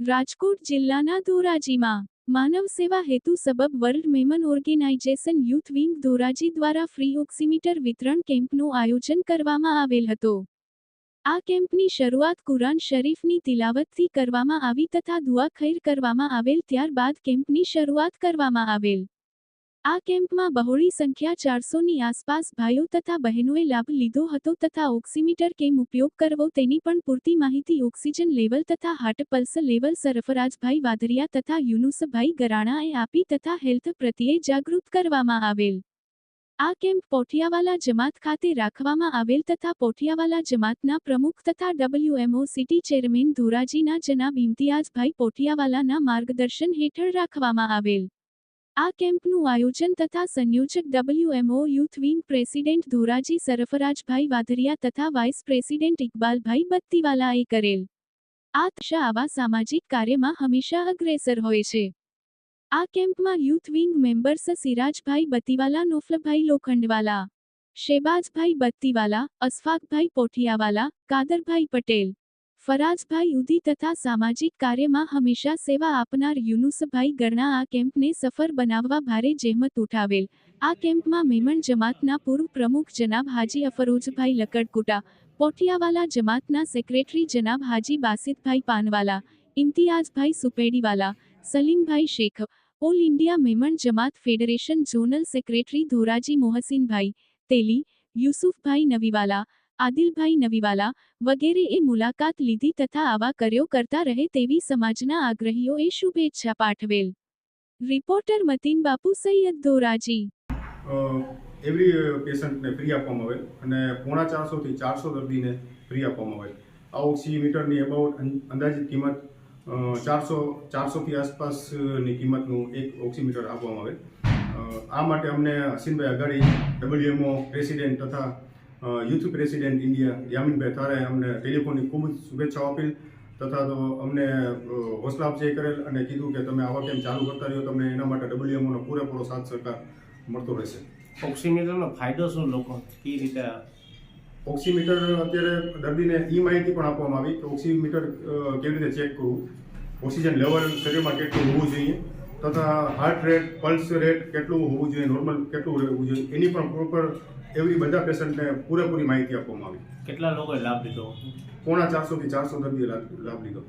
રાજકોટ જિલ્લાના ધોરાજીમાં માનવ સેવા હેતુ સબબ world Memon organisation youth wing Dhoraji દ્વારા ફ્રી ઓક્સીમીટર વિતરણ કેમ્પનું આયોજન કરવામાં આવેલ હતો। આ કેમ્પની શરૂઆત કુરાન શરીફની તિલાવતથી કરવામાં આવી તથા દુઆ ખૈર કરવામાં આવેલ। ત્યારબાદ કેમ્પની શરૂઆત કરવામાં આવેલ। આ કેમ્પમાં બહોળી સંખ્યા 400ની આસપાસ ભાઈઓ તથા બહેનોએ લાભ લીધો હતો તથા ઓક્સીમીટર કેમ ઉપયોગ કરવો તેની પણ પૂરતી માહિતી ઓક્સિજન લેવલ તથા heart pulse level Sarfarajbhai Vadhariya તથા યુનુસભાઈ ગરાણાએ આપી તથા હેલ્થ પ્રત્યે જાગૃત કરવામાં આવેલ। આ કેમ્પ પોઠિયાવાલા જમાત ખાતે રાખવામાં આવેલ તથા પોઠિયાવાલા જમાતના પ્રમુખ તથા WMO સિટી ચેરમેન ધોરાજીના જનાબ ઇમ્તિયાઝભાઈ પોઠિયાવાલાના માર્ગદર્શન હેઠળ રાખવામાં આવેલ। આ કેમ્પનું આયોજન તથા સંયોજક WMO youth wing president Dhoraji Sarfarajbhai Vadhariya તથા વાઇસ પ્રેસિડેન્ટ ઇકબાલભાઈ બત્તીવાલાએ કરેલ। આ તથા આવા સામાજિક કાર્યમાં હંમેશા અગ્રેસર હોય છે। આ કેમ્પમાં youth wing members સિરાજભાઈ બત્તીવાલા, નોફલભાઈ Lokhandwala, શેબાઝભાઈ બત્તીવાલા, Ashfaqbhai પોઠિયાવાલા, Kadarbhai Patel, ફરાઝભાઈ ઉદી તથા સામાજિક કાર્યમાં હંમેશા સેવા આપનાર યુનુસભાઈ ગરણા આ કેમ્પને સફળ બનાવવા ભારે જહેમત ઉઠાવેલ। આ કેમ્પમાં મેમણ જમાતના પૂર્વ પ્રમુખ જનાબ હાજી અફરોઝભાઈ લકડકુટા, પોઠિયાવાલા જમાતના સેક્રેટરી જનાબ હાજી બાસિતભાઈ પાનવાલા, ઇમ્તિયાઝભાઈ સુપેડીવાલા, સલીમભાઈ શેખ, ઓલ ઇન્ડિયા મેમણ જમાત ફેડરેશન ઝોનલ સેક્રેટરી ધોરાજી મોહસિનભાઈ તેલી, યુસુફભાઈ નવીવાલા, આદિલભાઈ નવીવાલા વગેરેએ મુલાકાત લીધી તથા આવા કાર્યો કરતા રહે તેવી સમાજના આગ્રહીઓએ શુભેચ્છા પાઠવેલ। રિપોર્ટર મતીન બાપુ સૈયદ, ધોરાજી। એવરી પેશન્ટને ફ્રી આપવામાં આવેલ અને 450 થી 400 દર્દીને ફ્રી આપવામાં આવેલ। આ ઓક્સીમીટરની અબાઉટ અંદાજિત કિંમત 400 થી આસપાસની કિંમતનું એક ઓક્સીમીટર આપવામાં આવેલ। આ માટે અમને હસીનભાઈ અગાડી WMO પ્રેસિડેન્ટ તથા યુથ પ્રેસિડેન્ટ ઇન્ડિયા યામીનભાઈ થારે અમને ટેલિફોનની ખૂબ જ શુભેચ્છાઓ આપેલ તથા તો અમને હોસલા અફજાઈ કરેલ અને કીધું કે તમે આવા કેમ ચાલુ કરતા રહ્યો, તમને એના માટે WMOનો પૂરેપૂરો સાથ સહકાર મળતો રહેશે। ઓક્સીમીટરનો ફાયદો શું લોકો કઈ રીતે? ઓક્સીમીટર અત્યારે દર્દીને માહિતી પણ આપવામાં આવી કે ઓક્સીમીટર કેવી રીતે ચેક કરવું, ઓક્સિજન લેવલ શરીરમાં કેટલું હોવું જોઈએ તથા હાર્ટ રેટ, પલ્સ રેટ કેટલું હોવું જોઈએ, નોર્મલ કેટલું રહેવું જોઈએ, એની પણ પ્રોપર એવી બધા પેશન્ટને પૂરેપૂરી માહિતી આપવામાં આવી। કેટલા લોકોએ લાભ લીધો? 450 થી 400 દર્દીએ લાભ લીધો।